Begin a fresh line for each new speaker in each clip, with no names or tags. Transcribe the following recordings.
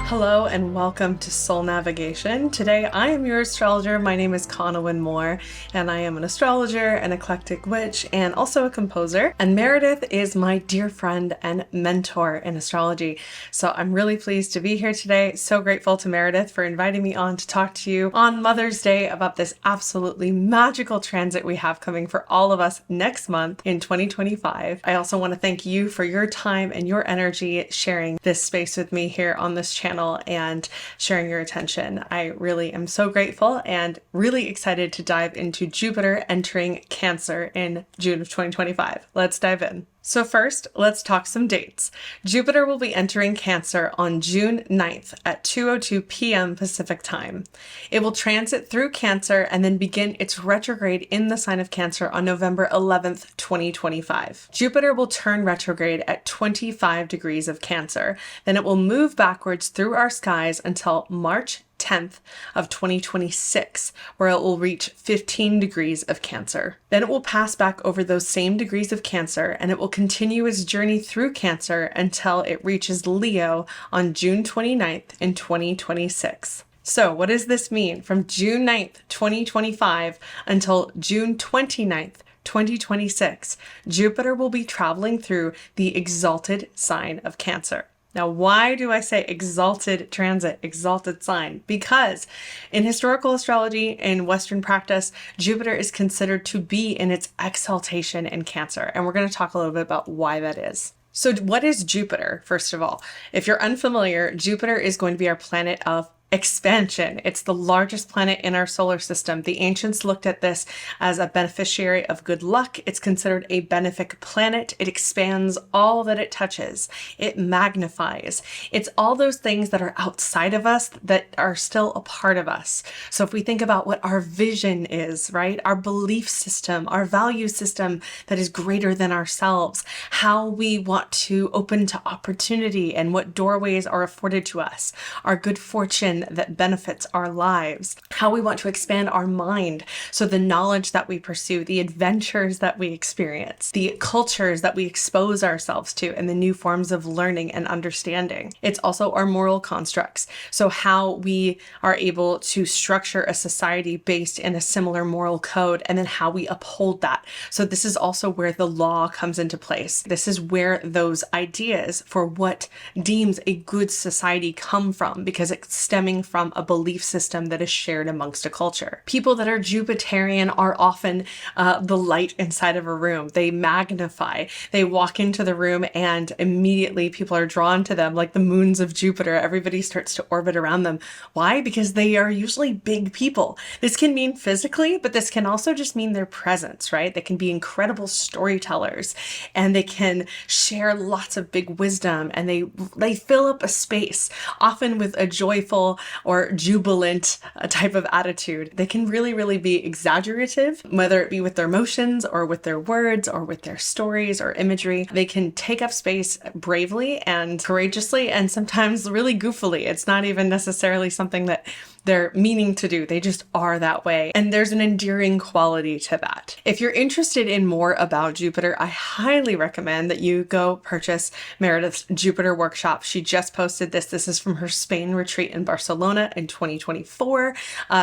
Hello and welcome to Soul Navigation. Today I am your astrologer. My name is Cawnawyn Mor, and I am an astrologer, an eclectic witch, and also a composer. And Meredith is my dear friend and mentor in astrology. So I'm really pleased to be here today. So grateful to Meredith for inviting me on to talk to you on Mother's Day about this absolutely magical transit we have coming for all of us next month in 2025. I also want to thank you for your time and your energy sharing this space with me here on this channel and sharing your attention. I really am so grateful and really excited to dive into Jupiter entering Cancer in June of 2025. Let's dive in. So first, let's talk some dates. Jupiter will be entering Cancer on June 9th at 2:02 p.m. Pacific time. It will transit through Cancer and then begin its retrograde in the sign of Cancer on November 11th, 2025. Jupiter will turn retrograde at 25 degrees of Cancer. Then it will move backwards through our skies until March 10th of 2026, where it will reach 15 degrees of Cancer. Then it will pass back over those same degrees of Cancer, and it will continue its journey through Cancer until it reaches Leo on June 29th in 2026. So what does this mean? From June 9th, 2025 until June 29th, 2026, Jupiter will be traveling through the exalted sign of Cancer. Now, why do I say exalted transit, exalted sign? Because in historical astrology and Western practice, Jupiter is considered to be in its exaltation in Cancer. And we're going to talk a little bit about why that is. So what is Jupiter, first of all? If you're unfamiliar, Jupiter is going to be our planet of expansion. It's the largest planet in our solar system. The ancients looked at this as a beneficiary of good luck. It's considered a benefic planet. It expands all that it touches. It magnifies. It's all those things that are outside of us that are still a part of us. So if we think about what our vision is, right? Our belief system, our value system that is greater than ourselves, how we want to open to opportunity and what doorways are afforded to us, our good fortune that benefits our lives, how we want to expand our mind. So the knowledge that we pursue, the adventures that we experience, the cultures that we expose ourselves to, and the new forms of learning and understanding. It's also our moral constructs. So how we are able to structure a society based in a similar moral code, and then how we uphold that. So this is also where the law comes into place. This is where those ideas for what deems a good society come from, because it's stemming from a belief system that is shared amongst a culture. People that are Jupiterian are often the light inside of a room. They magnify. They walk into the room and immediately people are drawn to them like the moons of Jupiter. Everybody starts to orbit around them. Why? Because they are usually big people. This can mean physically, but this can also just mean their presence, right? They can be incredible storytellers and they can share lots of big wisdom, and they fill up a space, often with a joyful or jubilant type of attitude. They can really be exaggerative, whether it be with their motions or with their words or with their stories or imagery. They can take up space bravely and courageously and sometimes really goofily. It's not even necessarily something that they're meaning to do. They just are that way. And there's an endearing quality to that. If you're interested in more about Jupiter, I highly recommend that you go purchase Meredith's Jupiter workshop. She just posted this. This is from her Spain retreat in Barcelona in 2024.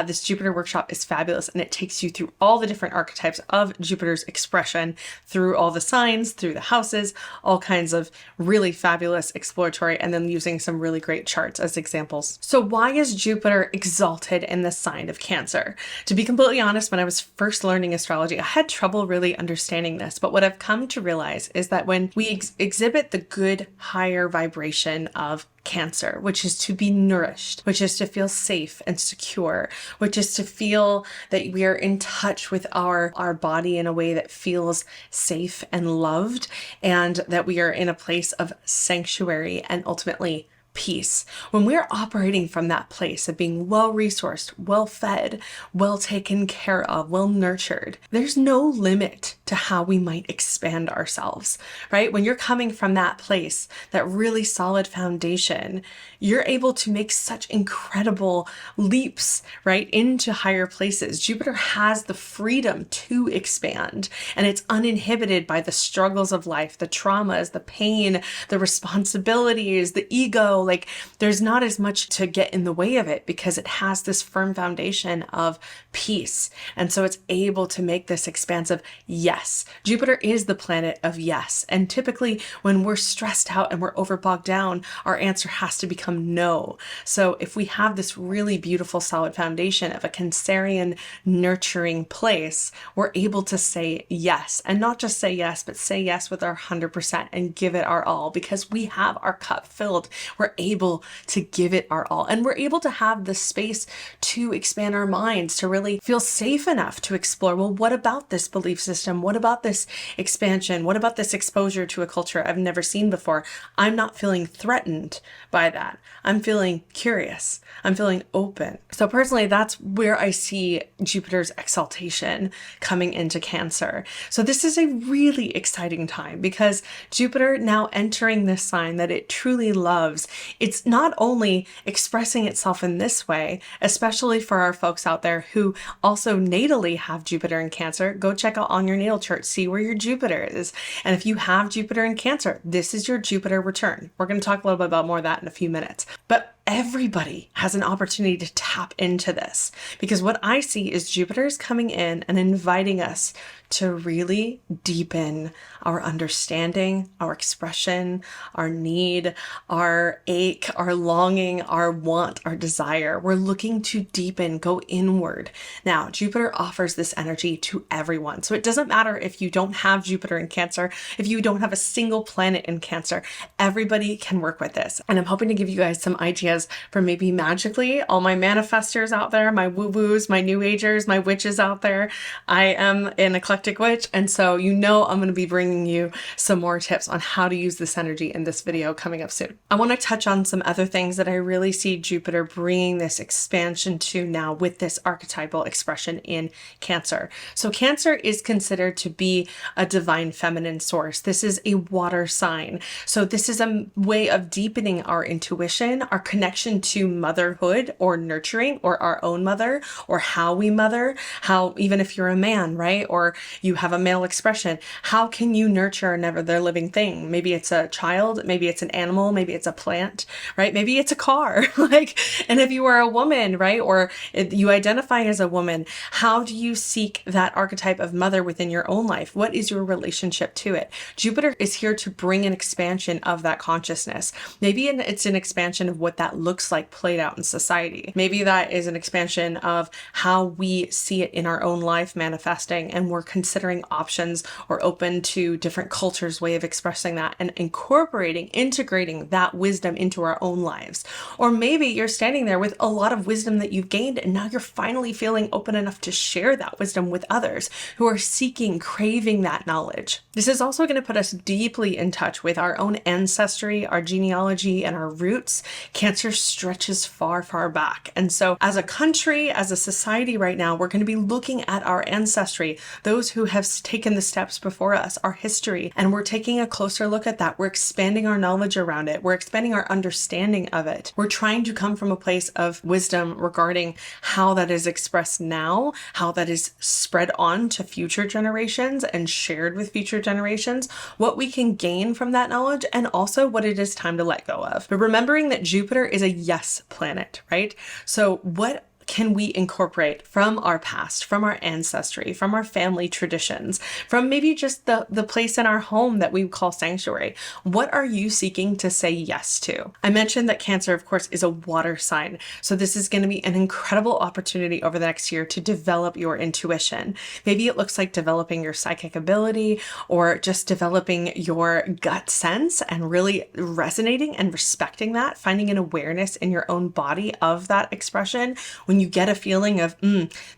This Jupiter workshop is fabulous, and it takes you through all the different archetypes of Jupiter's expression, through all the signs, through the houses, all kinds of really fabulous exploratory, and then using some really great charts as examples. So why is Jupiter exalted in the sign of Cancer? To be completely honest, when I was first learning astrology, I had trouble really understanding this. But what I've come to realize is that when we exhibit the good higher vibration of Cancer, which is to be nourished, which is to feel safe and secure, which is to feel that we are in touch with our body in a way that feels safe and loved, and that we are in a place of sanctuary and ultimately peace. When we're operating from that place of being well-resourced, well-fed, well taken care of, well-nurtured, there's no limit to how we might expand ourselves, right? When you're coming from that place, that really solid foundation, you're able to make such incredible leaps, right, into higher places. Jupiter has the freedom to expand, and it's uninhibited by the struggles of life, the traumas, the pain, the responsibilities, the ego, like there's not as much to get in the way of it because it has this firm foundation of peace. And so it's able to make this expansive yes. Jupiter is the planet of yes. And typically when we're stressed out and we're over bogged down, our answer has to become no. So if we have this really beautiful solid foundation of a Cancerian nurturing place, we're able to say yes, and not just say yes, but say yes with our 100% and give it our all, because we have our cup filled. We're able to give it our all, and we're able to have the space to expand our minds, to really feel safe enough to explore, well, what about this belief system? What about this expansion? What about this exposure to a culture I've never seen before? I'm not feeling threatened by that. I'm feeling curious. I'm feeling open. So personally, that's where I see Jupiter's exaltation coming into Cancer. So this is a really exciting time because Jupiter now entering this sign that it truly loves. It's not only expressing itself in this way, especially for our folks out there who also natally have Jupiter in Cancer. Go check out on your natal chart, see where your Jupiter is. And if you have Jupiter in Cancer, this is your Jupiter return. We're going to talk a little bit about more of that in a few minutes. But everybody has an opportunity to tap into this, because what I see is Jupiter's coming in and inviting us to really deepen our understanding, our expression, our need, our ache, our longing, our want, our desire. We're looking to deepen, go inward. Now, Jupiter offers this energy to everyone. So it doesn't matter if you don't have Jupiter in Cancer, if you don't have a single planet in Cancer, everybody can work with this. And I'm hoping to give you guys some ideas for maybe magically all my manifestors out there, my woo-woos, my new agers, my witches out there. I am an eclectic witch, and so I'm going to be bringing you some more tips on how to use this energy in this video coming up soon. I want to touch on some other things that I really see Jupiter bringing this expansion to now with this archetypal expression in Cancer. So Cancer is considered to be a divine feminine source. This is a water sign. So this is a way of deepening our intuition, our connection to motherhood or nurturing, or our own mother, or how we mother, how, even if you're a man, right? Or you have a male expression, how can you nurture another living thing? Maybe it's a child, maybe it's an animal, maybe it's a plant, right? Maybe it's a car, and if you are a woman, right? Or you identify as a woman, how do you seek that archetype of mother within your own life? What is your relationship to it? Jupiter is here to bring an expansion of that consciousness. Maybe it's an expansion of what that looks like played out in society. Maybe that is an expansion of how we see it in our own life manifesting, and we're considering options or open to different cultures' way of expressing that and integrating that wisdom into our own lives. Or maybe you're standing there with a lot of wisdom that you've gained, and now you're finally feeling open enough to share that wisdom with others who are seeking, craving that knowledge. This is also going to put us deeply in touch with our own ancestry, our genealogy, and our roots. Cancer stretches far, far back. And so as a country, as a society right now, we're going to be looking at our ancestry, those who have taken the steps before us, our history, and we're taking a closer look at that. We're expanding our knowledge around it. We're expanding our understanding of it. We're trying to come from a place of wisdom regarding how that is expressed now, how that is spread on to future generations and shared with future generations, what we can gain from that knowledge, and also what it is time to let go of. But remembering that Jupiter is a yes planet, right? So what can we incorporate from our past, from our ancestry, from our family traditions, from maybe just the place in our home that we call sanctuary? What are you seeking to say yes to? I mentioned that Cancer, of course, is a water sign. So this is going to be an incredible opportunity over the next year to develop your intuition. Maybe it looks like developing your psychic ability, or just developing your gut sense and really resonating and respecting that, finding an awareness in your own body of that expression. When you get a feeling of,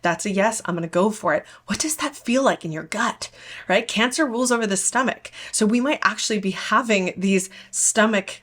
that's a yes, I'm going to go for it. What does that feel like in your gut, right? Cancer rules over the stomach. So we might actually be having these stomach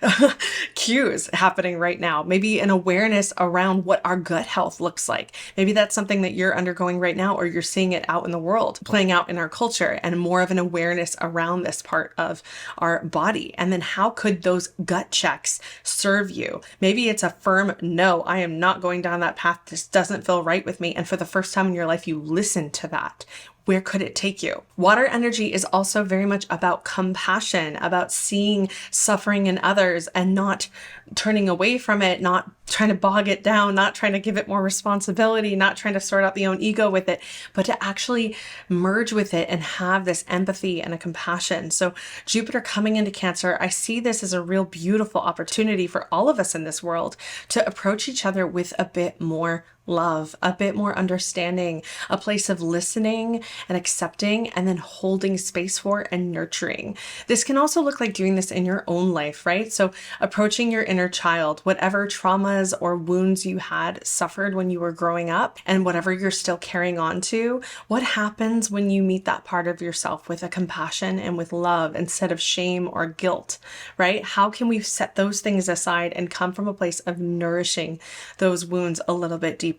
cues happening right now. Maybe an awareness around what our gut health looks like. Maybe that's something that you're undergoing right now, or you're seeing it out in the world, playing out in our culture, and more of an awareness around this part of our body. And then how could those gut checks serve you? Maybe it's a firm, no, I am not going down that path. This doesn't feel right with me. And for the first time in your life, you listen to that. where could it take you? Water energy is also very much about compassion, about seeing suffering in others and not turning away from it, not trying to bog it down, not trying to give it more responsibility, not trying to sort out the own ego with it, but to actually merge with it and have this empathy and a compassion. So Jupiter coming into Cancer, I see this as a real beautiful opportunity for all of us in this world to approach each other with a bit more love, a bit more understanding, a place of listening and accepting, and then holding space for and nurturing. This can also look like doing this in your own life, right? So approaching your inner child, whatever traumas or wounds you had suffered when you were growing up, and whatever you're still carrying on to, what happens when you meet that part of yourself with a compassion and with love instead of shame or guilt, right? How can we set those things aside and come from a place of nourishing those wounds a little bit deeper?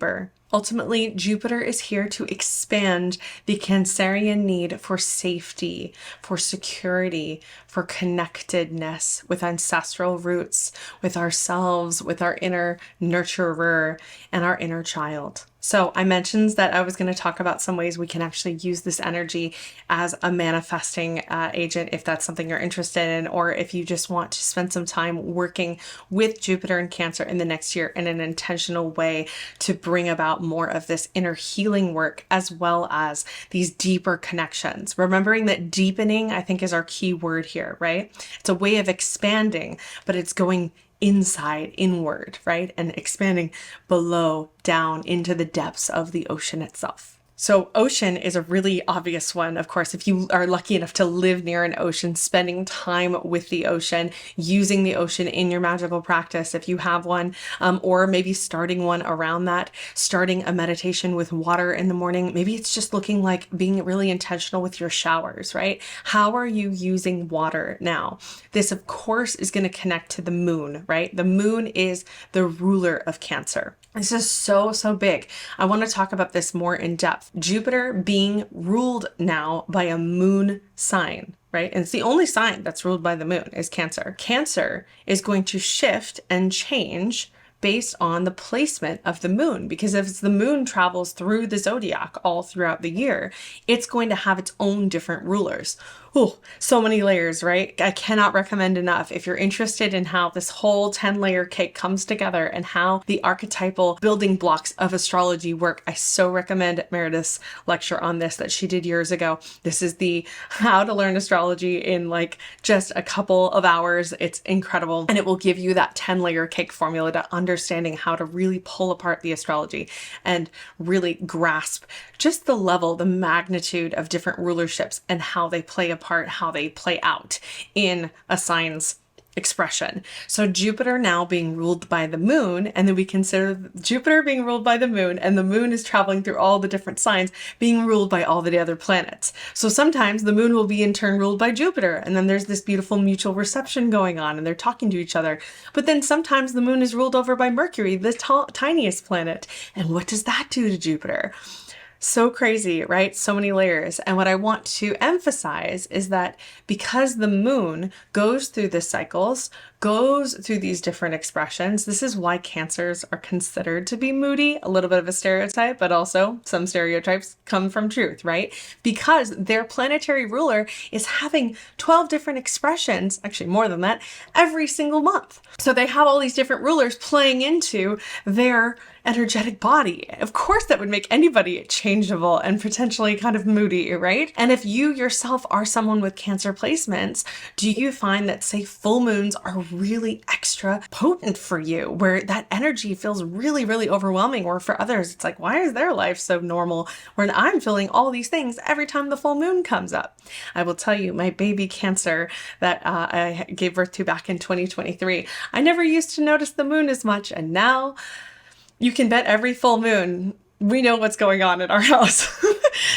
Ultimately, Jupiter is here to expand the Cancerian need for safety, for security, for connectedness with ancestral roots, with ourselves, with our inner nurturer and our inner child. So I mentioned that I was going to talk about some ways we can actually use this energy as a manifesting agent, if that's something you're interested in, or if you just want to spend some time working with Jupiter and Cancer in the next year in an intentional way to bring about more of this inner healing work, as well as these deeper connections. Remembering that deepening, I think, is our key word here, right? It's a way of expanding, but it's going inside, inward, right? And expanding below, down into the depths of the ocean itself. So ocean is a really obvious one. Of course, if you are lucky enough to live near an ocean, spending time with the ocean, using the ocean in your magical practice, if you have one, or maybe starting one around that, starting a meditation with water in the morning. Maybe it's just looking like being really intentional with your showers, right? How are you using water now? This, of course, is going to connect to the moon, right? The moon is the ruler of Cancer. This is so big. I want to talk about this more in depth. Jupiter being ruled now by a moon sign, right? And it's the only sign that's ruled by the moon is Cancer. Cancer is going to shift and change based on the placement of the moon, because if the moon travels through the zodiac all throughout the year, it's going to have its own different rulers. Oh, so many layers, right? I cannot recommend enough. If you're interested in how this whole 10-layer cake comes together and how the archetypal building blocks of astrology work, I so recommend Meredith's lecture on this that she did years ago. This is the how to learn astrology in like just a couple of hours. It's incredible. And it will give you that 10-layer cake formula to understanding how to really pull apart the astrology and really grasp just the level, the magnitude of different rulerships and how they play apart, how they play out in a sign's expression. So Jupiter now being ruled by the moon, and then we consider Jupiter being ruled by the moon, and the moon is traveling through all the different signs being ruled by all the other planets. So sometimes the moon will be in turn ruled by Jupiter, and then there's this beautiful mutual reception going on and they're talking to each other. But then sometimes the moon is ruled over by Mercury, the tiniest planet. And what does that do to Jupiter? So crazy, right? So many layers. And what I want to emphasize is that because the moon goes through the cycles, goes through these different expressions, this is why Cancers are considered to be moody, a little bit of a stereotype, but also some stereotypes come from truth, right? Because their planetary ruler is having 12 different expressions, actually more than that, every single month. So they have all these different rulers playing into their energetic body. Of course, that would make anybody changeable and potentially kind of moody, right? And if you yourself are someone with Cancer placements, do you find that, say, full moons are really extra potent for you, where that energy feels really overwhelming? Or for others, it's like, why is their life so normal when I'm feeling all these things every time the full moon comes up? I will tell you, my baby Cancer that I gave birth to back in 2023, I never used to notice the moon as much, and now you can bet every full moon we know what's going on in our house.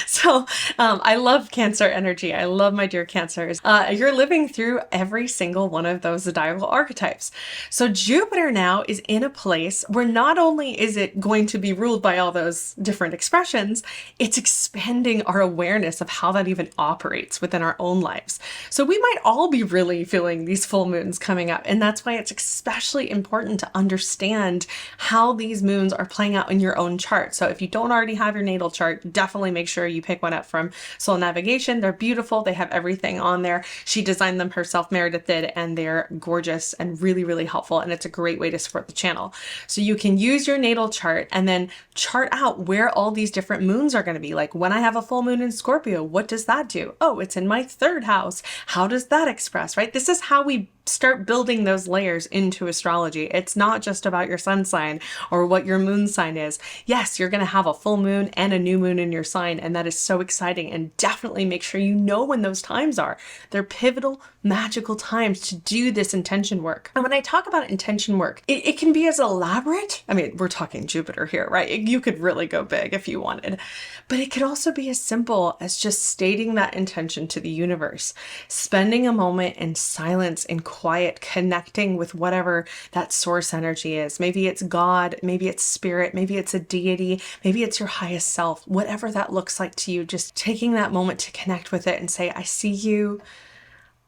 So I love Cancer energy. I love my dear Cancers. You're living through every single one of those zodiacal archetypes. So Jupiter now is in a place where not only is it going to be ruled by all those different expressions, it's expanding our awareness of how that even operates within our own lives. So we might all be really feeling these full moons coming up. And that's why it's especially important to understand how these moons are playing out in your own chart. So if you don't already have your natal chart, definitely make sure you pick one up from Soul Navigation. They're beautiful. They have everything on there. She designed them herself, Meredith did, and they're gorgeous and really, really helpful. And it's a great way to support the channel. So you can use your natal chart and then chart out where all these different moons are going to be. Like when I have a full moon in Scorpio, what does that do? Oh, it's in my third house. How does that express, right? This is how we start building those layers into astrology. It's not just about your sun sign or what your moon sign is. Yes, you're going to have a full moon and a new moon in your sign, and that is so exciting. And definitely make sure you know when those times are. They're pivotal, magical times to do this intention work. And when I talk about intention work, it can be as elaborate. I mean, we're talking Jupiter here, right? You could really go big if you wanted, but it could also be as simple as just stating that intention to the universe, spending a moment in silence, in quiet, connecting with whatever that source energy is. Maybe it's God, maybe it's spirit, maybe it's a deity, maybe it's your highest self, whatever that looks like to you, just taking that moment to connect with it and say, I see you,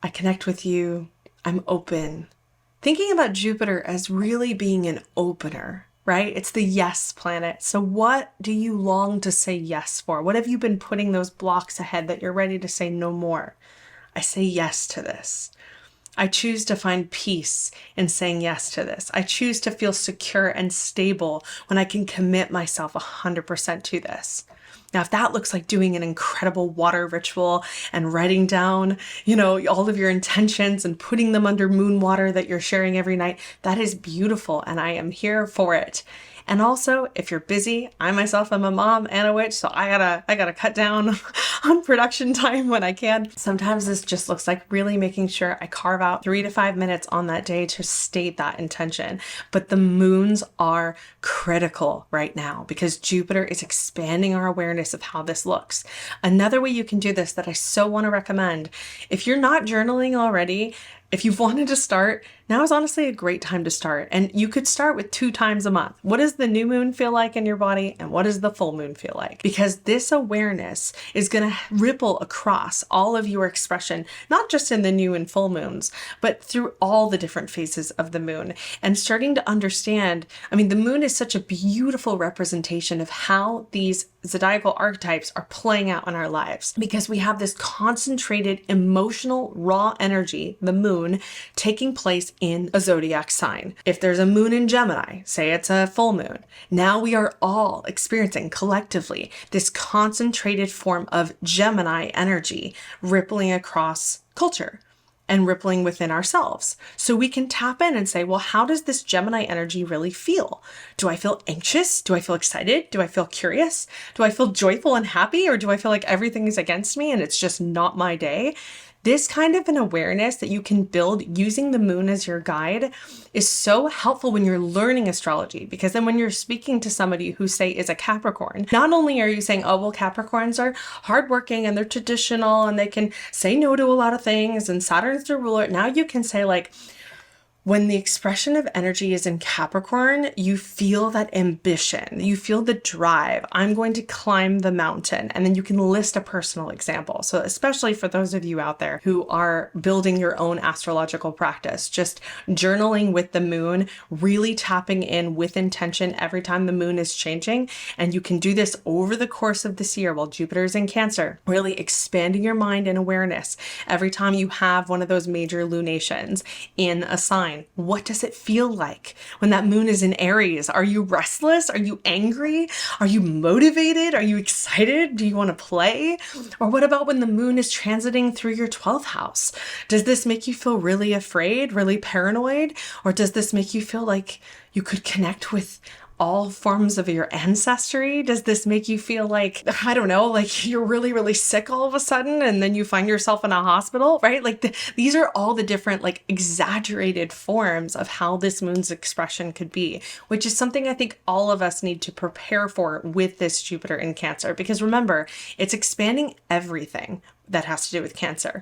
I connect with you, I'm open. Thinking about Jupiter as really being an opener, right? It's the yes planet. So what do you long to say yes for? What have you been putting those blocks ahead that you're ready to say no more? I say yes to this. I choose to find peace in saying yes to this. I choose to feel secure and stable when I can commit myself 100% to this. Now, if that looks like doing an incredible water ritual and writing down, all of your intentions and putting them under moon water that you're sharing every night, that is beautiful and I am here for it. And also, if you're busy, I myself am a mom and a witch, so I gotta cut down on production time when I can. Sometimes this just looks like really making sure I carve out 3 to 5 minutes on that day to state that intention. But the moons are critical right now because Jupiter is expanding our awareness of how this looks. Another way you can do this that I so want to recommend, if you're not journaling already, if you've wanted to start, now is honestly a great time to start. And you could start with 2 times a month. What does the new moon feel like in your body? And what does the full moon feel like? Because this awareness is going to ripple across all of your expression, not just in the new and full moons, but through all the different phases of the moon. And starting to understand, the moon is such a beautiful representation of how these zodiacal archetypes are playing out in our lives, because we have this concentrated emotional raw energy, the moon, taking place in a zodiac sign. If there's a moon in Gemini, say it's a full moon, now we are all experiencing collectively this concentrated form of Gemini energy rippling across culture and rippling within ourselves. So we can tap in and say, well, how does this Gemini energy really feel? Do I feel anxious? Do I feel excited? Do I feel curious? Do I feel joyful and happy? Or do I feel like everything is against me and it's just not my day? This kind of an awareness that you can build using the moon as your guide is so helpful when you're learning astrology, because then when you're speaking to somebody who, say, is a Capricorn, not only are you saying, oh, well, Capricorns are hardworking and they're traditional and they can say no to a lot of things and Saturn's their ruler. Now you can say, like, when the expression of energy is in Capricorn, you feel that ambition, you feel the drive. I'm going to climb the mountain. And then you can list a personal example. So especially for those of you out there who are building your own astrological practice, just journaling with the moon, really tapping in with intention every time the moon is changing. And you can do this over the course of this year while Jupiter is in Cancer, really expanding your mind and awareness every time you have one of those major lunations in a sign. What does it feel like when that moon is in Aries? Are you restless? Are you angry? Are you motivated? Are you excited? Do you want to play? Or what about when the moon is transiting through your 12th house? Does this make you feel really afraid, really paranoid? Or does this make you feel like you could connect with all forms of your ancestry? Does this make you feel like, I don't know, like you're really, really sick all of a sudden and then you find yourself in a hospital, right? Like these are all the different, like, exaggerated forms of how this moon's expression could be, which is something I think all of us need to prepare for with this Jupiter in Cancer. Because remember, it's expanding everything that has to do with Cancer.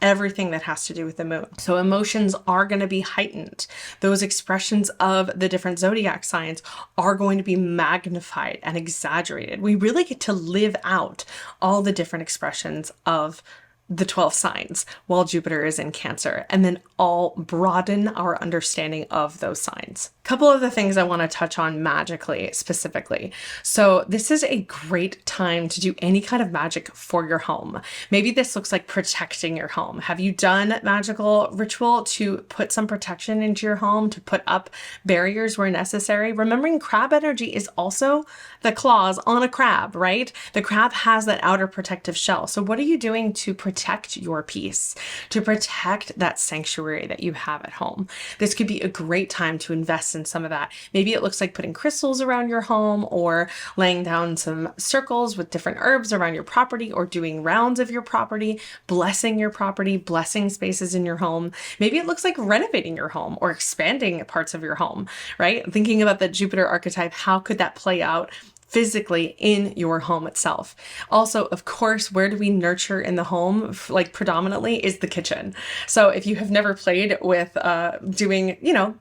Everything that has to do with the moon. So emotions are going to be heightened. Those expressions of the different zodiac signs are going to be magnified and exaggerated. We really get to live out all the different expressions of the 12 signs while Jupiter is in Cancer, and then all broaden our understanding of those signs Couple of the things I want to touch on magically, specifically. So this is a great time to do any kind of magic for your home. Maybe this looks like protecting your home. Have you done magical ritual to put some protection into your home, to put up barriers where necessary? Remembering crab energy is also the claws on a crab, right? The crab has that outer protective shell. So what are you doing to protect your peace, to protect that sanctuary that you have at home? This could be a great time to invest in some of that. Maybe it looks like putting crystals around your home, or laying down some circles with different herbs around your property, or doing rounds of your property, blessing your property, blessing spaces in your home. Maybe it looks like renovating your home or expanding parts of your home, right? Thinking about the Jupiter archetype, how could that play out physically in your home itself? Also, of course, where do we nurture in the home? Like predominantly is the kitchen. So if you have never played with doing,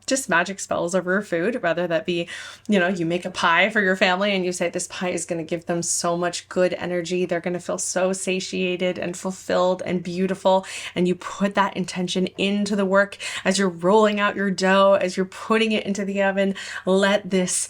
just magic spells over food, whether that be, you make a pie for your family and you say this pie is going to give them so much good energy. They're going to feel so satiated and fulfilled and beautiful. And you put that intention into the work as you're rolling out your dough, as you're putting it into the oven. Let this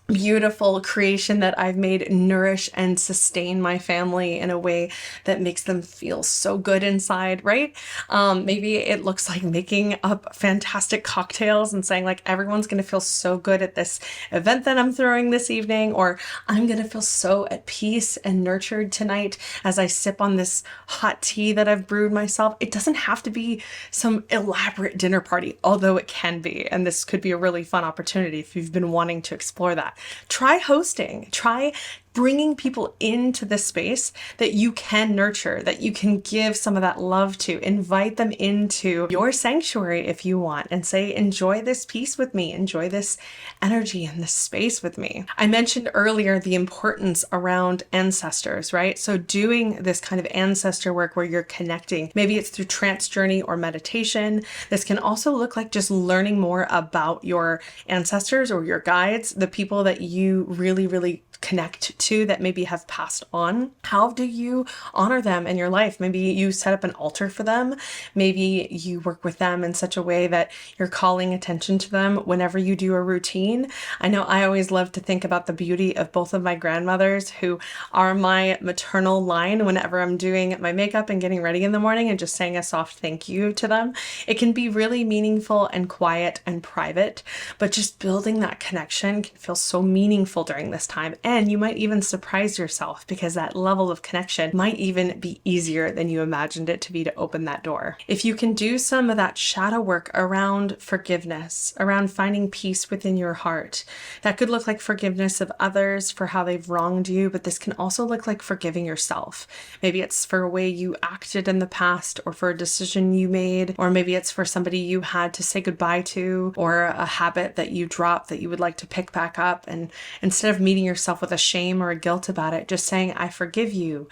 beautiful creation that I've made nourish and sustain my family in a way that makes them feel so good inside, right? Maybe it looks like making up fantastic cocktails and saying like, everyone's going to feel so good at this event that I'm throwing this evening, or I'm going to feel so at peace and nurtured tonight as I sip on this hot tea that I've brewed myself. It doesn't have to be some elaborate dinner party, although it can be. And this could be a really fun opportunity if you've been wanting to explore that. Try hosting, try bringing people into the space that you can nurture, that you can give some of that love to. Invite them into your sanctuary if you want, and say, enjoy this piece with me, enjoy this energy in this space with me. I mentioned earlier the importance around ancestors, right? So doing this kind of ancestor work where you're connecting, maybe it's through trance journey or meditation. This can also look like just learning more about your ancestors or your guides, the people that you really, really connect to that maybe have passed on. How do you honor them in your life? Maybe you set up an altar for them. Maybe you work with them in such a way that you're calling attention to them whenever you do a routine. I know I always love to think about the beauty of both of my grandmothers, who are my maternal line, whenever I'm doing my makeup and getting ready in the morning and just saying a soft thank you to them. It can be really meaningful and quiet and private, but just building that connection can feel so meaningful during this time. And you might even surprise yourself, because that level of connection might even be easier than you imagined it to be to open that door. If you can do some of that shadow work around forgiveness, around finding peace within your heart, that could look like forgiveness of others for how they've wronged you, but this can also look like forgiving yourself. Maybe it's for a way you acted in the past, or for a decision you made, or maybe it's for somebody you had to say goodbye to, or a habit that you dropped that you would like to pick back up. And instead of meeting yourself with a shame or a guilt about it, just saying, I forgive you,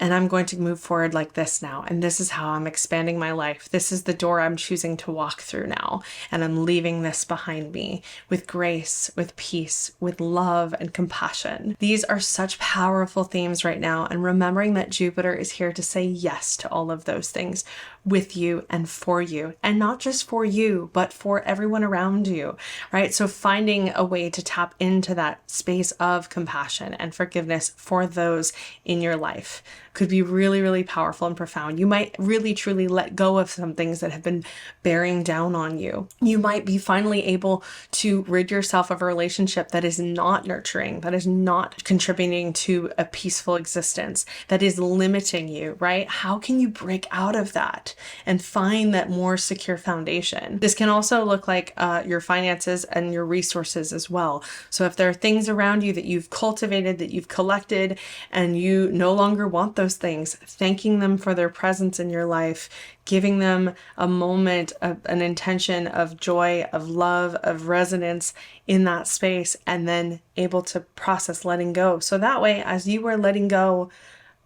and I'm going to move forward like this now. And this is how I'm expanding my life. This is the door I'm choosing to walk through now. And I'm leaving this behind me with grace, with peace, with love and compassion. These are such powerful themes right now. And remembering that Jupiter is here to say yes to all of those things with you and for you, and not just for you, but for everyone around you, right? So finding a way to tap into that space of compassion and forgiveness for those in your life could be really, really powerful and profound. You might really, truly let go of some things that have been bearing down on you. You might be finally able to rid yourself of a relationship that is not nurturing, that is not contributing to a peaceful existence, that is limiting you, right? How can you break out of that and find that more secure foundation? This can also look like your finances and your resources as well. So if there are things around you that you've cultivated, that you've collected, and you no longer want those things, thanking them for their presence in your life, giving them a moment of an intention of joy, of love, of resonance in that space, and then able to process letting go. So that way, as you are letting go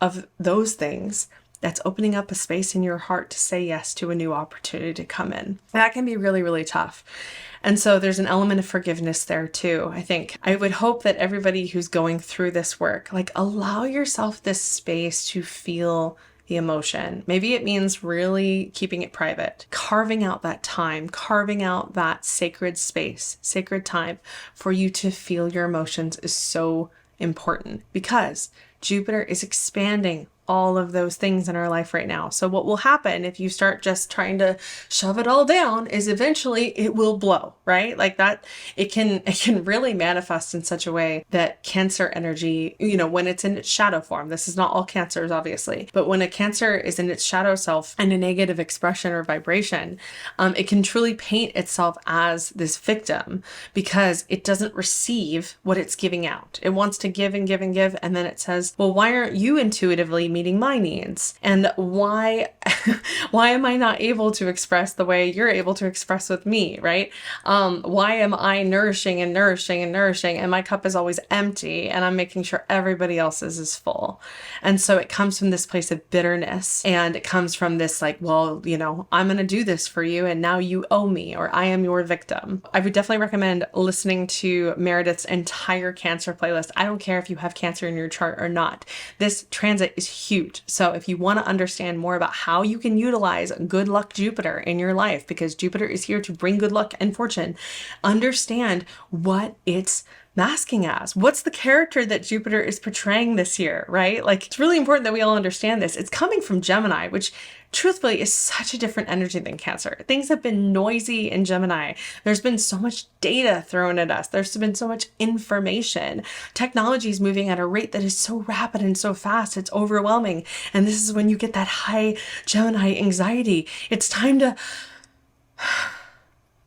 of those things, that's opening up a space in your heart to say yes to a new opportunity to come in. That can be really, really tough. And so there's an element of forgiveness there too. I think I would hope that everybody who's going through this work, like, allow yourself this space to feel the emotion. Maybe it means really keeping it private, carving out that time, carving out that sacred space, sacred time for you to feel your emotions is so important, because Jupiter is expanding all of those things in our life right now. So what will happen if you start just trying to shove it all down is eventually it will blow, right? Like that, it can really manifest in such a way that Cancer energy, when it's in its shadow form, this is not all Cancers, obviously, but when a Cancer is in its shadow self and a negative expression or vibration, it can truly paint itself as this victim because it doesn't receive what it's giving out. It wants to give and give and give. And then it says, well, why aren't you intuitively meeting my needs? And why am I not able to express the way you're able to express with me, right? Why am I nourishing and nourishing and nourishing and my cup is always empty and I'm making sure everybody else's is full? And so it comes from this place of bitterness, and it comes from this like, well, I'm going to do this for you and now you owe me, or I am your victim. I would definitely recommend listening to Meredith's entire Cancer playlist. I don't care if you have Cancer in your chart or not. This transit is huge. So if you want to understand more about how you can utilize good luck Jupiter in your life, because Jupiter is here to bring good luck and fortune, understand what it's masking as. What's the character that Jupiter is portraying this year, right? Like, it's really important that we all understand this. It's coming from Gemini, which truthfully is such a different energy than Cancer. Things have been noisy in Gemini. There's been so much data thrown at us. There's been so much information. Technology is moving at a rate that is so rapid and so fast. It's overwhelming. And this is when you get that high Gemini anxiety. It's time to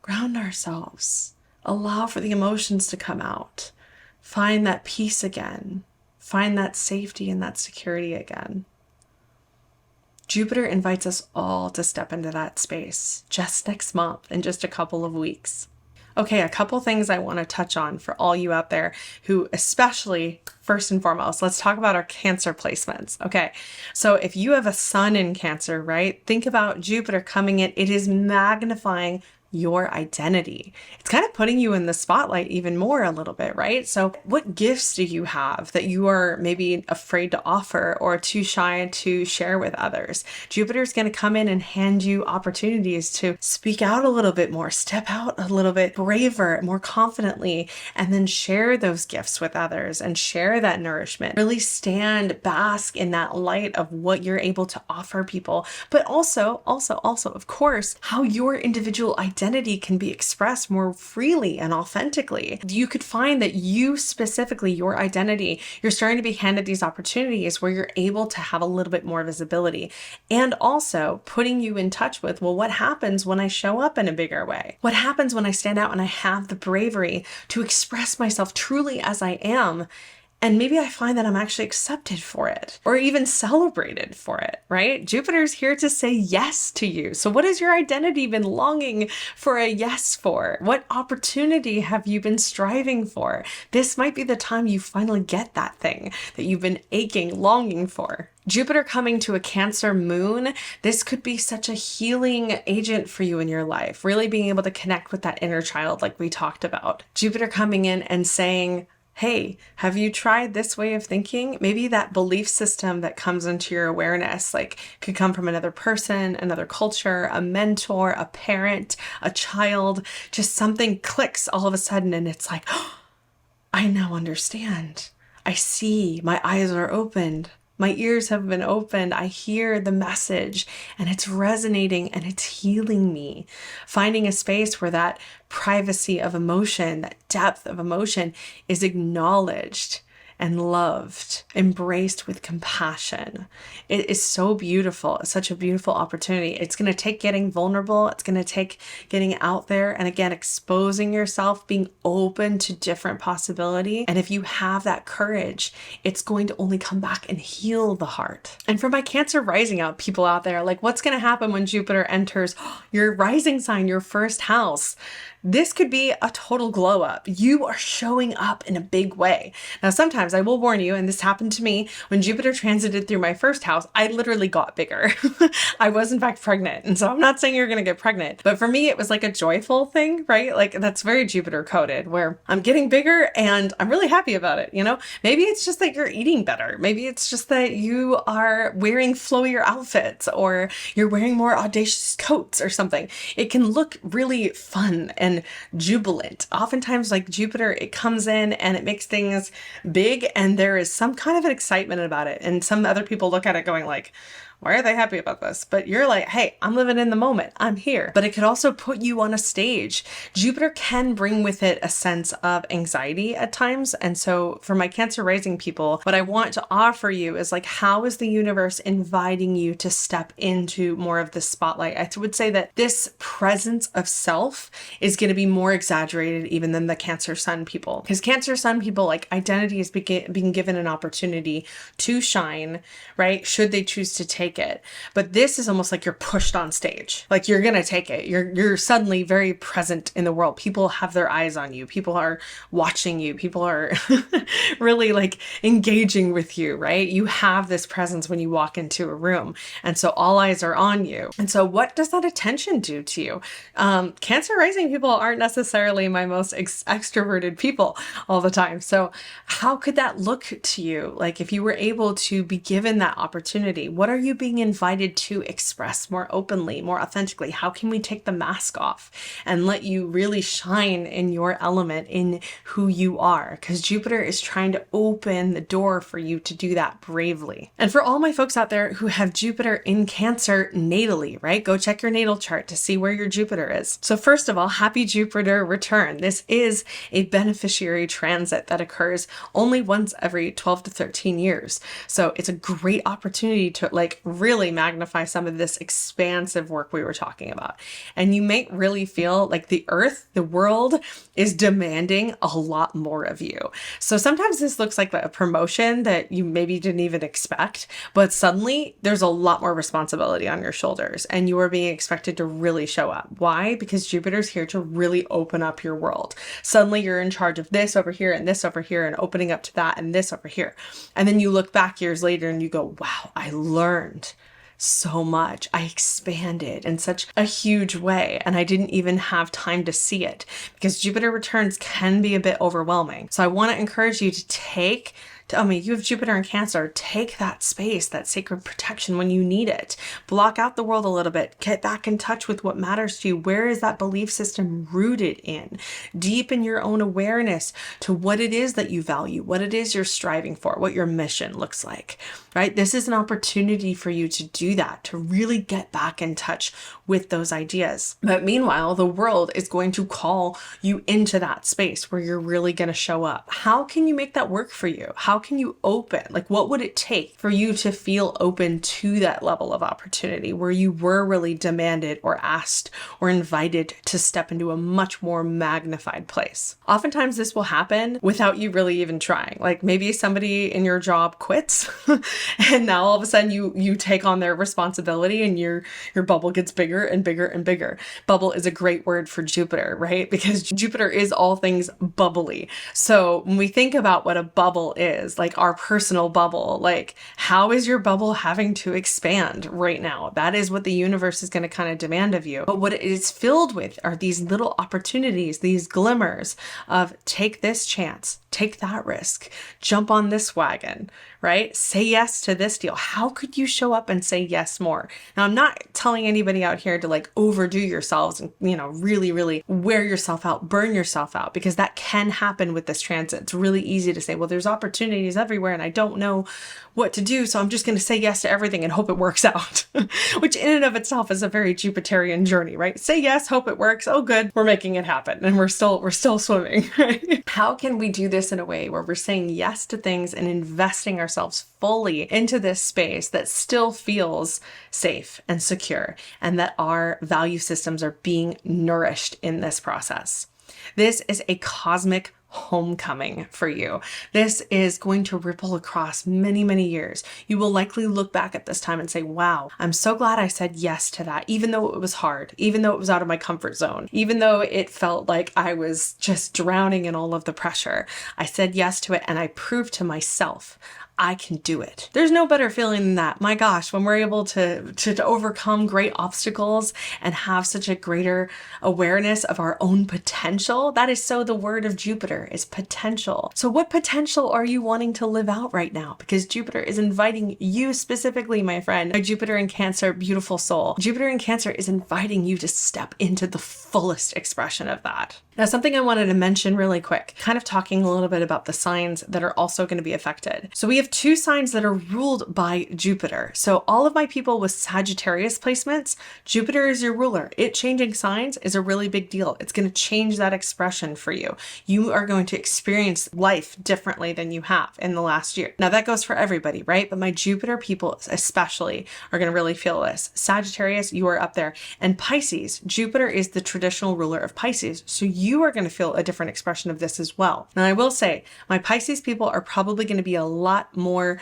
ground ourselves. Allow for the emotions to come out. Find that peace again. Find that safety and that security again. Jupiter invites us all to step into that space just next month, in just a couple of weeks. Okay, a couple things I want to touch on for all you out there who, especially first and foremost, let's talk about our Cancer placements. Okay, so if you have a sun in Cancer, right, think about Jupiter coming in. It is magnifying your identity. It's kind of putting you in the spotlight even more a little bit, right? So what gifts do you have that you are maybe afraid to offer or too shy to share with others? Jupiter's going to come in and hand you opportunities to speak out a little bit more, step out a little bit braver, more confidently, and then share those gifts with others and share that nourishment. Really stand, bask in that light of what you're able to offer people, but also, of course, how your individual identity can be expressed more freely and authentically. You could find that you specifically, your identity, you're starting to be handed these opportunities where you're able to have a little bit more visibility, and also putting you in touch with, well, what happens when I show up in a bigger way? What happens when I stand out and I have the bravery to express myself truly as I am? And maybe I find that I'm actually accepted for it or even celebrated for it, right? Jupiter's here to say yes to you. So what has your identity been longing for a yes for? What opportunity have you been striving for? This might be the time you finally get that thing that you've been aching, longing for. Jupiter coming to a Cancer moon, this could be such a healing agent for you in your life, really being able to connect with that inner child like we talked about. Jupiter coming in and saying, hey, have you tried this way of thinking? Maybe that belief system that comes into your awareness, like could come from another person, another culture, a mentor, a parent, a child, just something clicks all of a sudden and it's like, oh, I now understand. I see, my eyes are opened. My ears have been opened. I hear the message and it's resonating and it's healing me. Finding a space where that privacy of emotion, that depth of emotion is acknowledged and loved, embraced with compassion. It is so beautiful. It's such a beautiful opportunity. It's going to take getting vulnerable. It's going to take getting out there and again, exposing yourself, being open to different possibility. And if you have that courage, it's going to only come back and heal the heart. And for my Cancer rising out people out there, like what's going to happen when Jupiter enters your rising sign, your first house? This could be a total glow up. You are showing up in a big way. Now, sometimes sometimes, I will warn you, and this happened to me when Jupiter transited through my first house, I literally got bigger. I was in fact pregnant. And so I'm not saying you're going to get pregnant, but for me, it was like a joyful thing, right? Like that's very Jupiter coded where I'm getting bigger and I'm really happy about it. You know, maybe it's just that you're eating better. Maybe it's just that you are wearing flowier outfits or you're wearing more audacious coats or something. It can look really fun and jubilant. Oftentimes, like Jupiter, it comes in and it makes things big and there is some kind of an excitement about it. And some other people look at it going like, why are they happy about this? But you're like, hey, I'm living in the moment. I'm here. But it could also put you on a stage. Jupiter can bring with it a sense of anxiety at times. And so for my Cancer rising people, what I want to offer you is like, how is the universe inviting you to step into more of the spotlight? I would say that this presence of self is going to be more exaggerated even than the Cancer sun people. Because Cancer sun people, like identity is being given an opportunity to shine, right? Should they choose to take it. But this is almost like you're pushed on stage. Like you're going to take it. You're suddenly very present in the world. People have their eyes on you. People are watching you. People are really like engaging with you, right? You have this presence when you walk into a room. And so all eyes are on you. And so what does that attention do to you? Cancer rising people aren't necessarily my most extroverted people all the time. So how could that look to you? Like if you were able to be given that opportunity, what are you being invited to express more openly, more authentically? How can we take the mask off and let you really shine in your element, in who you are? Because Jupiter is trying to open the door for you to do that bravely. And for all my folks out there who have Jupiter in Cancer natally, right? Go check your natal chart to see where your Jupiter is. So first of all, happy Jupiter return. This is a beneficiary transit that occurs only once every 12 to 13 years. So it's a great opportunity to like really magnify some of this expansive work we were talking about. And you may really feel like the earth, the world is demanding a lot more of you. So sometimes this looks like a promotion that you maybe didn't even expect, but suddenly there's a lot more responsibility on your shoulders and you are being expected to really show up. Why? Because Jupiter's here to really open up your world. Suddenly you're in charge of this over here and this over here and opening up to that and this over here. And then you look back years later and you go, wow, I learned so much. I expanded in such a huge way and I didn't even have time to see it because Jupiter returns can be a bit overwhelming. So I want to encourage you to you have Jupiter in Cancer, take that space, that sacred protection when you need it. Block out the world a little bit. Get back in touch with what matters to you. Where is that belief system rooted in? Deepen your own awareness to what it is that you value, what it is you're striving for, what your mission looks like, right? This is an opportunity for you to do that, to really get back in touch with those ideas. But meanwhile, the world is going to call you into that space where you're really going to show up. How can you make that work for you? How can you open? Like, what would it take for you to feel open to that level of opportunity where you were really demanded or asked or invited to step into a much more magnified place? Oftentimes this will happen without you really even trying. Like maybe somebody in your job quits and now all of a sudden you take on their responsibility and your bubble gets bigger and bigger and bigger. Bubble is a great word for Jupiter, right? Because Jupiter is all things bubbly. So when we think about what a bubble is, like our personal bubble, like how is your bubble having to expand right now? That is what the universe is going to kind of demand of you. But what it is filled with are these little opportunities, these glimmers of take this chance, take that risk, jump on this wagon, right? Say yes to this deal. How could you show up and say yes more? Now, I'm not telling anybody out here to like overdo yourselves and, really, really wear yourself out, burn yourself out, because that can happen with this transit. It's really easy to say, well, there's opportunities everywhere and I don't know what to do. So I'm just going to say yes to everything and hope it works out, which in and of itself is a very Jupiterian journey, right? Say yes, hope it works. Oh, good. We're making it happen. And we're still swimming, right? How can we do this in a way where we're saying yes to things and investing ourselves fully into this space that still feels safe and secure and that our value systems are being nourished in this process? This is a cosmic homecoming for you. This is going to ripple across many, many years. You will likely look back at this time and say, wow, I'm so glad I said yes to that, even though it was hard, even though it was out of my comfort zone, even though it felt like I was just drowning in all of the pressure. I said yes to it and I proved to myself I can do it. There's no better feeling than that. My gosh, when we're able to overcome great obstacles and have such a greater awareness of our own potential, that is so the word of Jupiter is potential. So what potential are you wanting to live out right now? Because Jupiter is inviting you specifically, my friend, a Jupiter in Cancer, beautiful soul. Jupiter in Cancer is inviting you to step into the fullest expression of that. Now, something I wanted to mention really quick, kind of talking a little bit about the signs that are also going to be affected. So we have 2 signs that are ruled by Jupiter. So all of my people with Sagittarius placements, Jupiter is your ruler. It changing signs is a really big deal. It's going to change that expression for you. You are going to experience life differently than you have in the last year. Now that goes for everybody, right? But my Jupiter people especially are going to really feel this. Sagittarius, you are up there. And Pisces, Jupiter is the traditional ruler of Pisces. So you are going to feel a different expression of this as well. Now I will say my Pisces people are probably going to be a lot more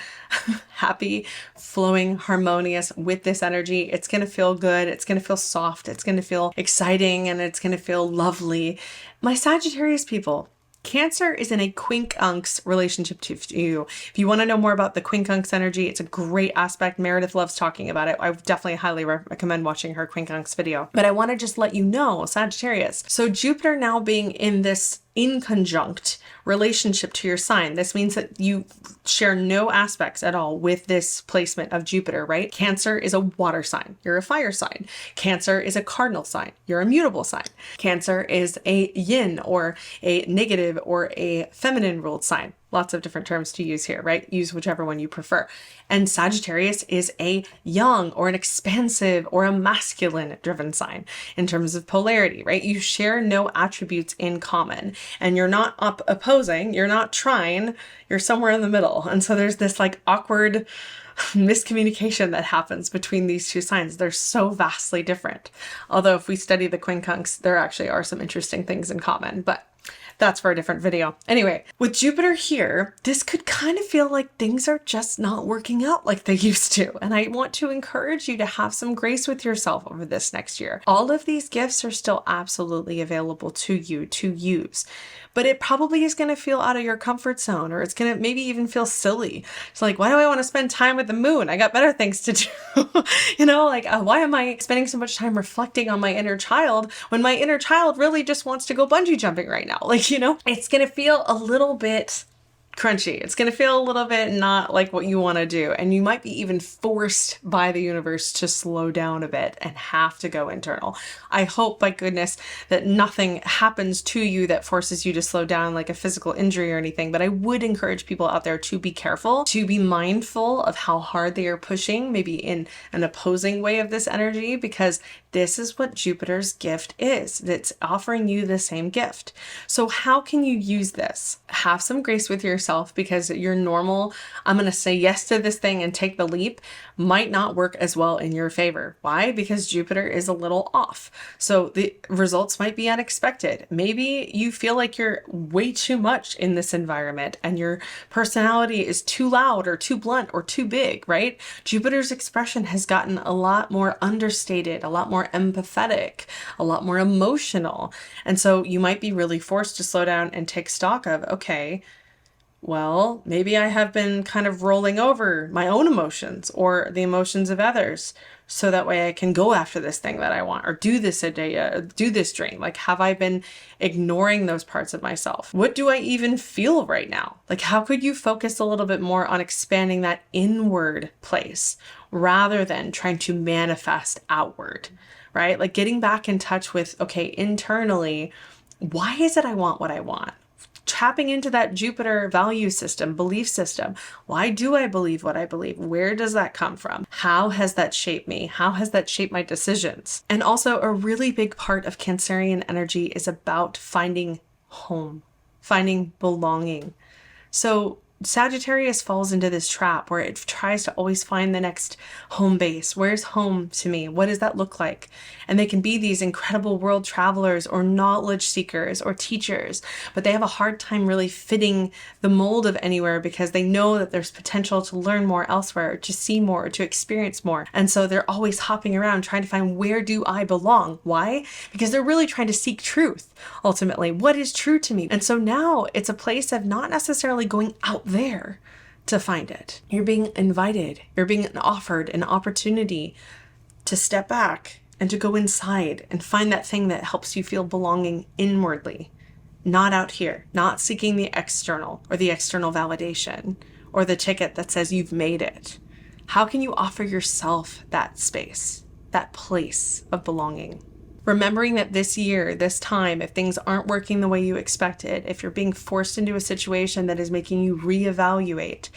happy, flowing, harmonious with this energy. It's going to feel good. It's going to feel soft. It's going to feel exciting, and it's going to feel lovely. My Sagittarius people, Cancer is in a quincunx relationship to you. If you want to know more about the quincunx energy, it's a great aspect. Meredith loves talking about it. I definitely highly recommend watching her quincunx video. But I want to just let you know, Sagittarius. So Jupiter now being in this inconjunct relationship to your sign. This means that you share no aspects at all with this placement of Jupiter, right? Cancer is a water sign. You're a fire sign. Cancer is a cardinal sign. You're a mutable sign. Cancer is a yin or a negative or a feminine ruled sign. Lots of different terms to use here, right? Use whichever one you prefer. And Sagittarius is a yang or an expansive or a masculine driven sign in terms of polarity, right? You share no attributes in common, and you're not opposing, you're not trying, you're somewhere in the middle. And so there's this like awkward miscommunication that happens between these 2 signs. They're so vastly different. Although if we study the quincunx, there actually are some interesting things in common, but that's for a different video. Anyway, with Jupiter here, this could kind of feel like things are just not working out like they used to. And I want to encourage you to have some grace with yourself over this next year. All of these gifts are still absolutely available to you to use, but it probably is going to feel out of your comfort zone, or it's going to maybe even feel silly. It's like, why do I want to spend time with the moon? I got better things to do. Why am I spending so much time reflecting on my inner child when my inner child really just wants to go bungee jumping right now? It's going to feel a little bit crunchy. It's going to feel a little bit not like what you want to do. And you might be even forced by the universe to slow down a bit and have to go internal. I hope, by goodness, that nothing happens to you that forces you to slow down, like a physical injury or anything. But I would encourage people out there to be careful, to be mindful of how hard they are pushing, maybe in an opposing way of this energy, because this is what Jupiter's gift is. It's offering you the same gift. So how can you use this? Have some grace with yourself, because your normal, I'm going to say yes to this thing and take the leap, might not work as well in your favor. Why? Because Jupiter is a little off. So the results might be unexpected. Maybe you feel like you're way too much in this environment and your personality is too loud or too blunt or too big, right? Jupiter's expression has gotten a lot more understated, a lot more empathetic, a lot more emotional. And so you might be really forced to slow down and take stock of, okay, well, maybe I have been kind of rolling over my own emotions or the emotions of others, so that way I can go after this thing that I want, or do this idea, do this dream. Like, have I been ignoring those parts of myself? What do I even feel right now? Like, how could you focus a little bit more on expanding that inward place rather than trying to manifest outward, right? Like getting back in touch with, okay, internally, why is it I want what I want? Tapping into that Jupiter value system, belief system. Why do I believe what I believe? Where does that come from? How has that shaped me? How has that shaped my decisions? And also, a really big part of Cancerian energy is about finding home, finding belonging. So Sagittarius falls into this trap where it tries to always find the next home base. Where's home to me? What does that look like? And they can be these incredible world travelers or knowledge seekers or teachers, but they have a hard time really fitting the mold of anywhere because they know that there's potential to learn more elsewhere, or to see more, or to experience more. And so they're always hopping around trying to find, where do I belong? Why? Because they're really trying to seek truth. Ultimately, what is true to me? And so now it's a place of not necessarily going out there to find it. You're being invited, you're being offered an opportunity to step back and to go inside and find that thing that helps you feel belonging inwardly, not out here, not seeking the external or the external validation or the ticket that says you've made it. How can you offer yourself that space, that place of belonging? Remembering that this year, this time, if things aren't working the way you expected, if you're being forced into a situation that is making you reevaluate,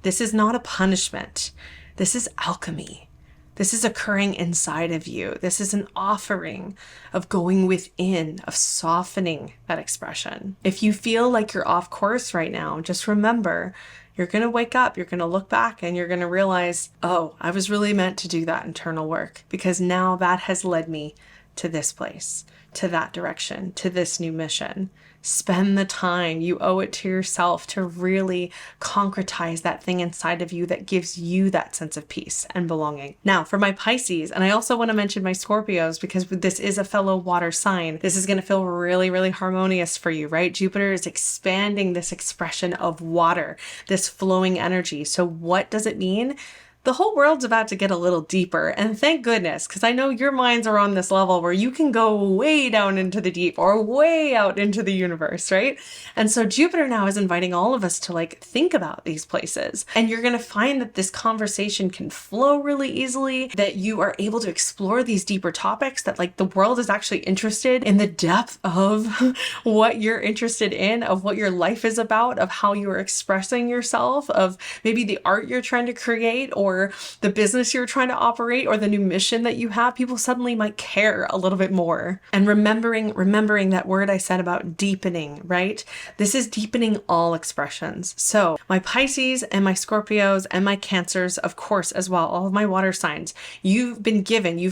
this is not a punishment. This is alchemy. This is occurring inside of you. This is an offering of going within, of softening that expression. If you feel like you're off course right now, just remember, you're going to wake up, you're going to look back, and you're going to realize, oh, I was really meant to do that internal work, because now that has led me to this place, to that direction, to this new mission. Spend the time. You owe it to yourself to really concretize that thing inside of you that gives you that sense of peace and belonging. Now, for my Pisces, and I also want to mention my Scorpios, because this is a fellow water sign, this is going to feel really, really harmonious for you, right? Jupiter is expanding this expression of water, this flowing energy. So what does it mean? The whole world's about to get a little deeper, and thank goodness, because I know your minds are on this level where you can go way down into the deep or way out into the universe, right? And so Jupiter now is inviting all of us to think about these places, and you're going to find that this conversation can flow really easily, that you are able to explore these deeper topics, that the world is actually interested in the depth of what you're interested in, of what your life is about, of how you are expressing yourself, of maybe the art you're trying to create, or the business you're trying to operate, or the new mission that you have. People suddenly might care a little bit more. And remembering that word I said about deepening, right? This is deepening all expressions. So my Pisces and my Scorpios and my Cancers, of course, as well, all of my water signs, you've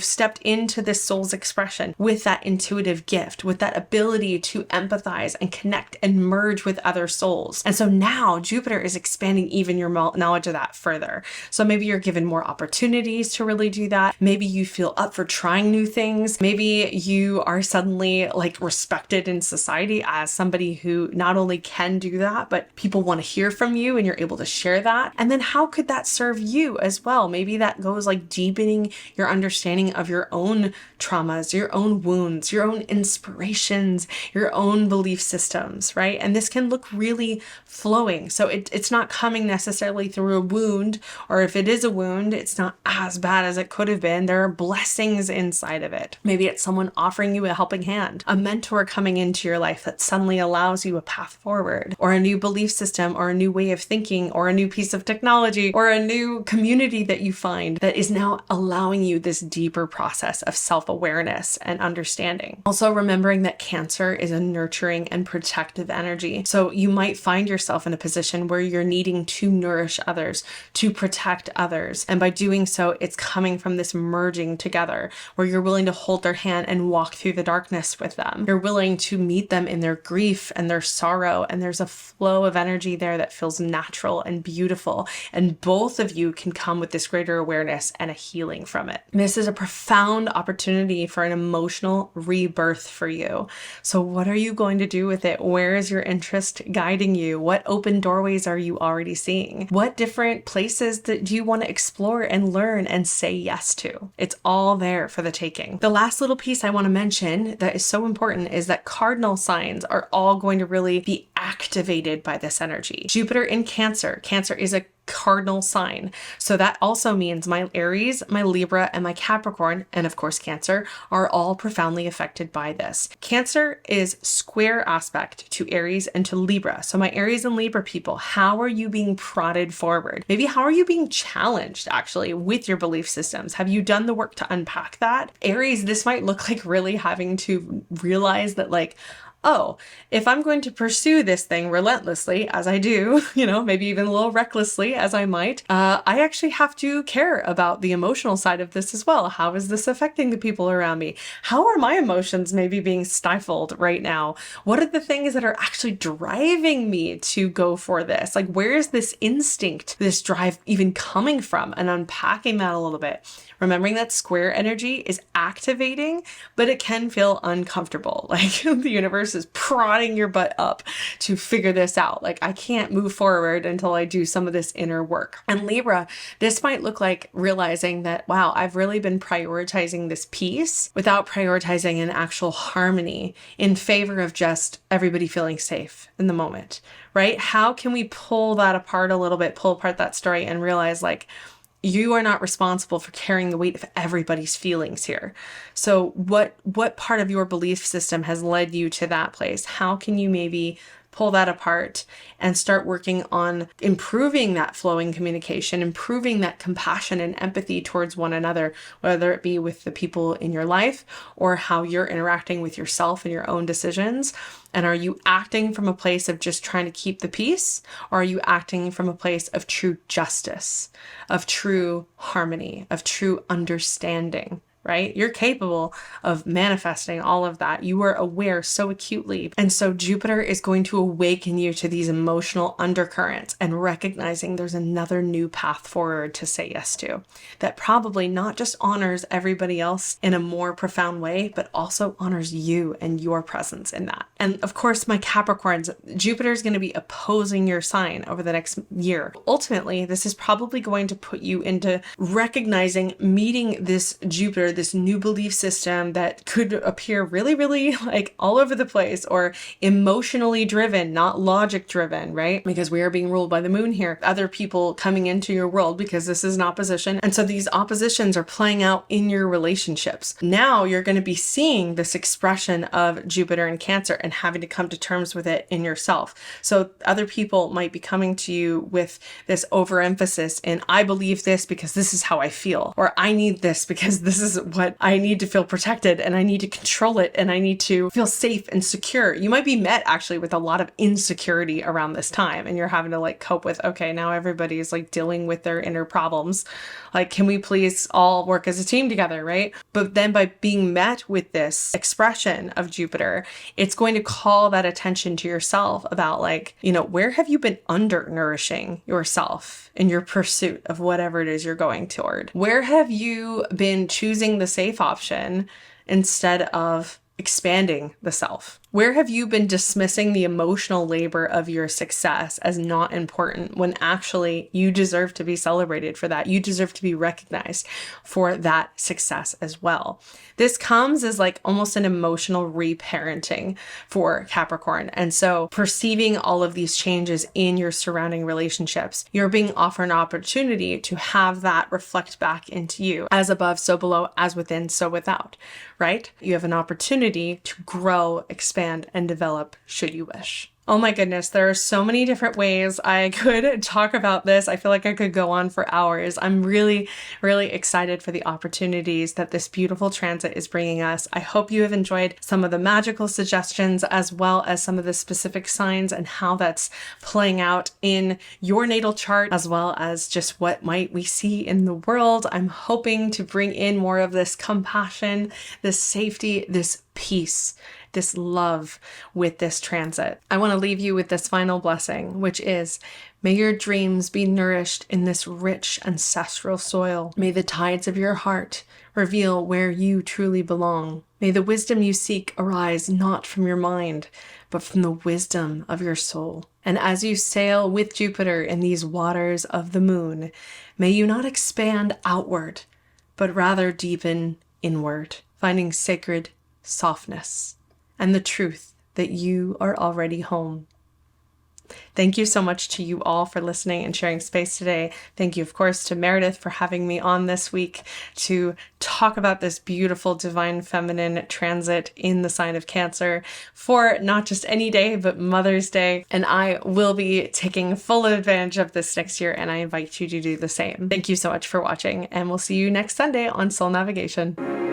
stepped into this soul's expression with that intuitive gift, with that ability to empathize and connect and merge with other souls. And so now Jupiter is expanding even your knowledge of that further. So maybe you're given more opportunities to really do that. Maybe you feel up for trying new things. Maybe you are suddenly respected in society as somebody who not only can do that, but people want to hear from you and you're able to share that. And then how could that serve you as well? Maybe that goes deepening your understanding of your own traumas, your own wounds, your own inspirations, your own belief systems, right? And this can look really flowing. So it's not coming necessarily through a wound, or if it is a wound, it's not as bad as it could have been. There are blessings inside of it. Maybe it's someone offering you a helping hand, a mentor coming into your life that suddenly allows you a path forward, or a new belief system, or a new way of thinking, or a new piece of technology, or a new community that you find that is now allowing you this deeper process of self-awareness and understanding. Also remembering that Cancer is a nurturing and protective energy. So you might find yourself in a position where you're needing to nourish others, to protect others. And by doing so, it's coming from this merging together where you're willing to hold their hand and walk through the darkness with them. You're willing to meet them in their grief and their sorrow. And there's a flow of energy there that feels natural and beautiful. And both of you can come with this greater awareness and a healing from it. This is a profound opportunity for an emotional rebirth for you. So what are you going to do with it? Where is your interest guiding you? What open doorways are you already seeing? What different places do you want to explore and learn and say yes to? It's all there for the taking. The last little piece I want to mention that is so important is that cardinal signs are all going to really be activated by this energy. Jupiter in Cancer. Cancer is a cardinal sign. So that also means my Aries, my Libra, and my Capricorn, and of course Cancer, are all profoundly affected by this. Cancer is square aspect to Aries and to Libra. So my Aries and Libra people, how are you being prodded forward? Maybe how are you being challenged actually with your belief systems? Have you done the work to unpack that? Aries, this might look like really having to realize that oh, if I'm going to pursue this thing relentlessly, as I do, maybe even a little recklessly as I might, I actually have to care about the emotional side of this as well. How is this affecting the people around me? How are my emotions maybe being stifled right now? What are the things that are actually driving me to go for this? Like, where is this instinct, this drive even coming from? And unpacking that a little bit. Remembering that square energy is activating, but it can feel uncomfortable. Like the universe is prodding your butt up to figure this out. Like, I can't move forward until I do some of this inner work. And Libra, this might look like realizing that, wow, I've really been prioritizing this peace without prioritizing an actual harmony in favor of just everybody feeling safe in the moment, right? How can we pull that apart a little bit, pull apart that story and realize, like, you are not responsible for carrying the weight of everybody's feelings here. So what part of your belief system has led you to that place? How can you maybe pull that apart and start working on improving that flowing communication, improving that compassion and empathy towards one another, whether it be with the people in your life or how you're interacting with yourself and your own decisions? And are you acting from a place of just trying to keep the peace? Or are you acting from a place of true justice, of true harmony, of true understanding? Right? You're capable of manifesting all of that. You are aware so acutely. And so Jupiter is going to awaken you to these emotional undercurrents and recognizing there's another new path forward to say yes to that probably not just honors everybody else in a more profound way, but also honors you and your presence in that. And of course, my Capricorns, Jupiter is going to be opposing your sign over the next year. Ultimately, this is probably going to put you into recognizing, meeting this Jupiter, this new belief system that could appear really, really like all over the place or emotionally driven, not logic driven, right? Because we are being ruled by the moon here. Other people coming into your world because this is an opposition. And so these oppositions are playing out in your relationships. Now you're going to be seeing this expression of Jupiter in Cancer and having to come to terms with it in yourself. So other people might be coming to you with this overemphasis in, I believe this because this is how I feel, or I need this because this is what I need to feel protected and I need to control it and I need to feel safe and secure. You might be met actually with a lot of insecurity around this time and you're having to like cope with, okay, now everybody's like dealing with their inner problems. Like, can we please all work as a team together, right? But then by being met with this expression of Jupiter, it's going to call that attention to yourself about like, where have you been undernourishing yourself in your pursuit of whatever it is you're going toward? Where have you been choosing the safe option instead of expanding the self? Where have you been dismissing the emotional labor of your success as not important when actually you deserve to be celebrated for that? You deserve to be recognized for that success as well. This comes as like almost an emotional reparenting for Capricorn. And so perceiving all of these changes in your surrounding relationships, you're being offered an opportunity to have that reflect back into you. As above, so below, as within, so without, right? You have an opportunity to grow, expand, and develop should you wish. Oh my goodness, there are so many different ways I could talk about this. I feel like I could go on for hours. I'm really, really excited for the opportunities that this beautiful transit is bringing us. I hope you have enjoyed some of the magical suggestions as well as some of the specific signs and how that's playing out in your natal chart, as well as just what might we see in the world. I'm hoping to bring in more of this compassion, this safety, this peace, this love with this transit. I want to leave you with this final blessing, which is, may your dreams be nourished in this rich ancestral soil. May the tides of your heart reveal where you truly belong. May the wisdom you seek arise not from your mind, but from the wisdom of your soul. And as you sail with Jupiter in these waters of the moon, may you not expand outward, but rather deepen inward, finding sacred softness and the truth that you are already home. Thank you so much to you all for listening and sharing space today. Thank you, of course, to Meredith for having me on this week to talk about this beautiful divine feminine transit in the sign of Cancer for not just any day, but Mother's Day. And I will be taking full advantage of this next year, and I invite you to do the same. Thank you so much for watching, and we'll see you next Sunday on Soul Navigation.